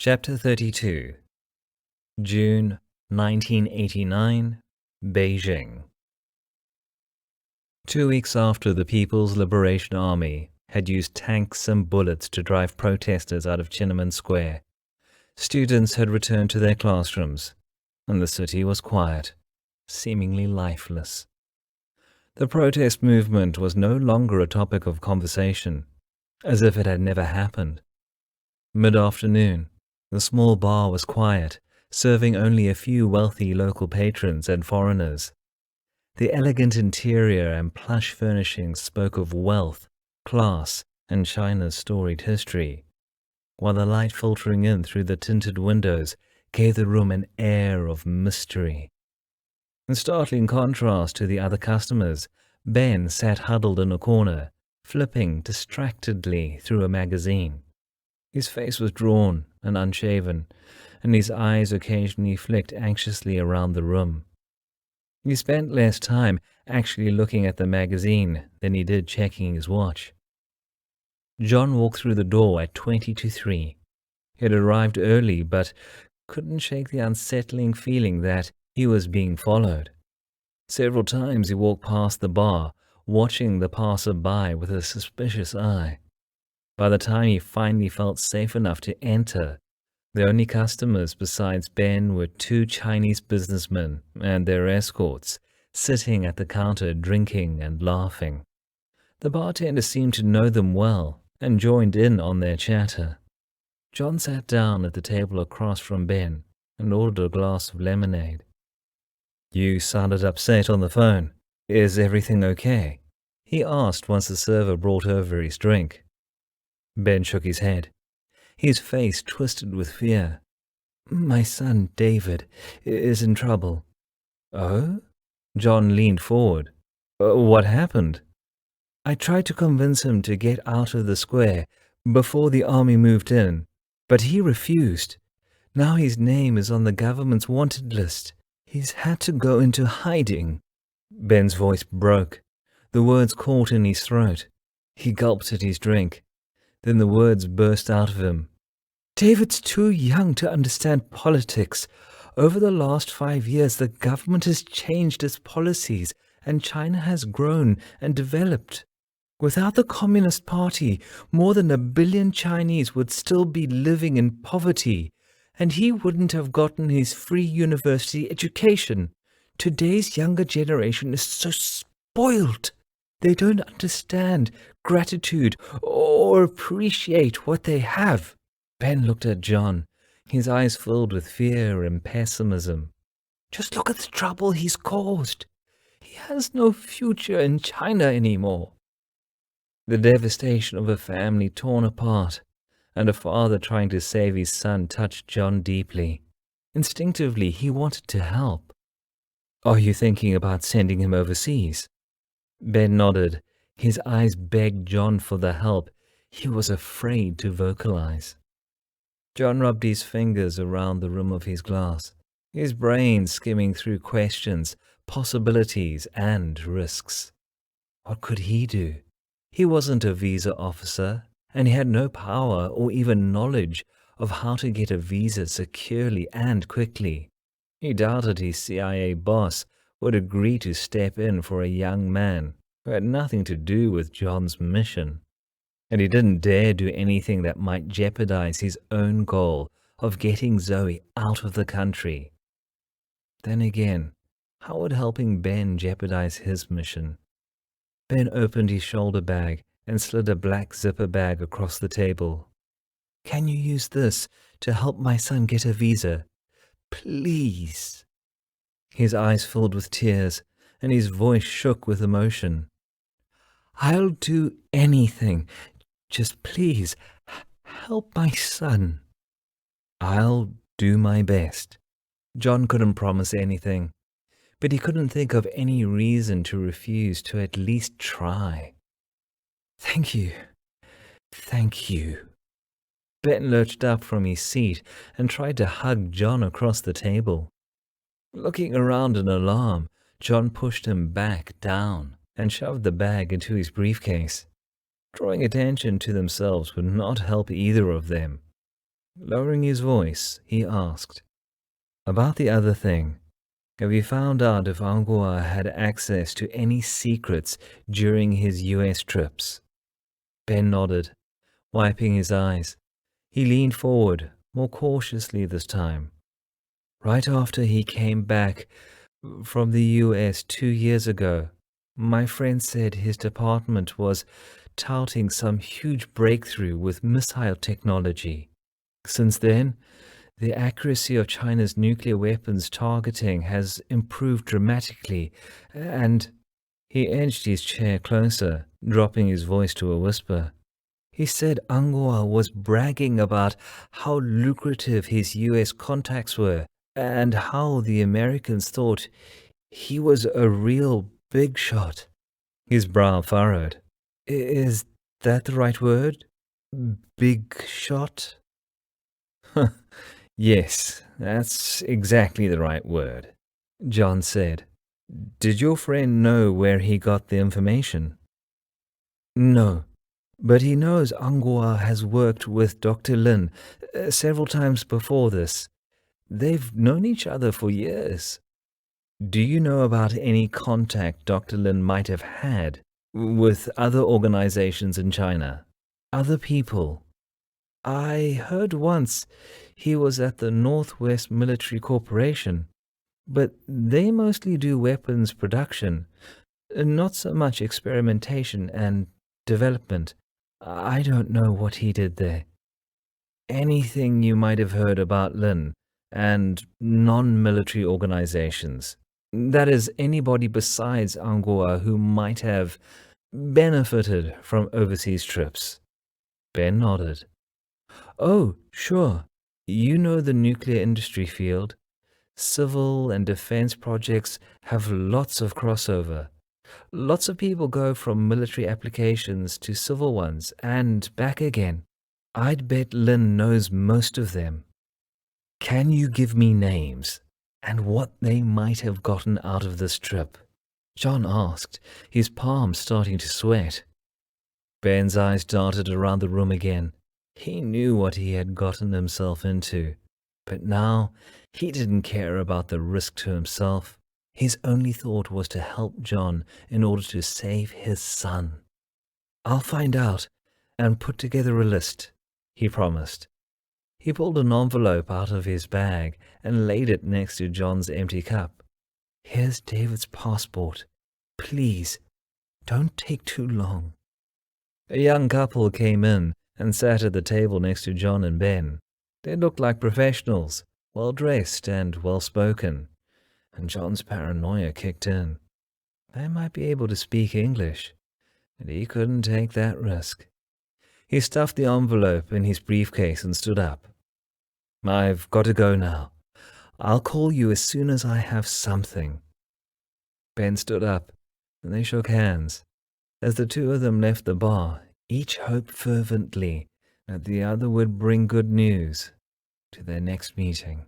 Chapter 32 June 1989, Beijing. 2 weeks after the People's Liberation Army had used tanks and bullets to drive protesters out of Tiananmen Square, students had returned to their classrooms, and the city was quiet, seemingly lifeless. The protest movement was no longer a topic of conversation, as if it had never happened. Mid-afternoon, the small bar was quiet, serving only a few wealthy local patrons and foreigners. The elegant interior and plush furnishings spoke of wealth, class, and China's storied history, while the light filtering in through the tinted windows gave the room an air of mystery. In startling contrast to the other customers, Ben sat huddled in a corner, flipping distractedly through a magazine. His face was drawn and unshaven, and his eyes occasionally flicked anxiously around the room. He spent less time actually looking at the magazine than he did checking his watch. John walked through the door at 20 to 3. He had arrived early, but couldn't shake the unsettling feeling that he was being followed. Several times he walked past the bar, watching the passer-by with a suspicious eye. By the time he finally felt safe enough to enter, the only customers besides Ben were 2 Chinese businessmen and their escorts, sitting at the counter drinking and laughing. The bartender seemed to know them well and joined in on their chatter. John sat down at the table across from Ben and ordered a glass of lemonade. "You sounded upset on the phone. Is everything okay?" he asked once the server brought over his drink. Ben shook his head, his face twisted with fear. "My son, David, is in trouble." "Oh?" John leaned forward. "What happened?" "I tried to convince him to get out of the square before the army moved in, but he refused. Now his name is on the government's wanted list. He's had to go into hiding." Ben's voice broke. The words caught in his throat. He gulped at his drink. Then the words burst out of him. "David's too young to understand politics. Over the last 5 years, the government has changed its policies, and China has grown and developed. Without the Communist Party, more than 1 billion Chinese would still be living in poverty, and he wouldn't have gotten his free university education. Today's younger generation is so spoiled. They don't understand gratitude or appreciate what they have." Ben looked at John, his eyes filled with fear and pessimism. "Just look at the trouble he's caused. He has no future in China anymore." The devastation of a family torn apart and a father trying to save his son touched John deeply. Instinctively, he wanted to help. "Are you thinking about sending him overseas?" Ben nodded. His eyes begged John for the help he was afraid to vocalize. John rubbed his fingers around the rim of his glass, his brain skimming through questions, possibilities, and risks. What could he do? He wasn't a visa officer, and he had no power or even knowledge of how to get a visa securely and quickly. He doubted his CIA boss would agree to step in for a young man who had nothing to do with John's mission. And he didn't dare do anything that might jeopardize his own goal of getting Zoe out of the country. Then again, how would helping Ben jeopardize his mission? Ben opened his shoulder bag and slid a black zipper bag across the table. "Can you use this to help my son get a visa? Please." His eyes filled with tears, and his voice shook with emotion. "I'll do anything. Just please, help my son." "I'll do my best." John couldn't promise anything, but he couldn't think of any reason to refuse to at least try. "Thank you. Thank you." Ben lurched up from his seat and tried to hug John across the table. Looking around in alarm, John pushed him back down and shoved the bag into his briefcase. Drawing attention to themselves would not help either of them. Lowering his voice, he asked, "About the other thing, have you found out if Anghua had access to any secrets during his US trips?" Ben nodded, wiping his eyes. He leaned forward, more cautiously this time. "Right after he came back from the US 2 years ago, my friend said his department was touting some huge breakthrough with missile technology. Since then, the accuracy of China's nuclear weapons targeting has improved dramatically, and—" He edged his chair closer, dropping his voice to a whisper. "He said Anghua was bragging about how lucrative his US contacts were, and how the Americans thought he was a real big shot." His brow furrowed. "Is that the right word? Big shot?" "Yes, that's exactly the right word," John said. "Did your friend know where he got the information?" "No, but he knows Anghua has worked with Dr. Lin several times before this. They've known each other for years." "Do you know about any contact Dr. Lin might have had with other organizations in China? Other people?" "I heard once he was at the Northwest Military Corporation, but they mostly do weapons production, not so much experimentation and development. I don't know what he did there." "Anything you might have heard about Lin and non-military organizations? That is, anybody besides Anghua who might have benefited from overseas trips?" Ben nodded. "Oh, sure. You know the nuclear industry field. Civil and defense projects have lots of crossover. Lots of people go from military applications to civil ones and back again. I'd bet Lin knows most of them. Can you give me names and what they might have gotten out of this trip?" John asked, his palms starting to sweat. Ben's eyes darted around the room again. He knew what he had gotten himself into, but now he didn't care about the risk to himself. His only thought was to help John in order to save his son. "I'll find out and put together a list," he promised. He pulled an envelope out of his bag and laid it next to John's empty cup. "Here's David's passport. Please, don't take too long." A young couple came in and sat at the table next to John and Ben. They looked like professionals, well-dressed and well-spoken, and John's paranoia kicked in. They might be able to speak English, and he couldn't take that risk. He stuffed the envelope in his briefcase and stood up. "I've got to go now. I'll call you as soon as I have something." Ben stood up, and they shook hands. As the two of them left the bar, each hoped fervently that the other would bring good news to their next meeting.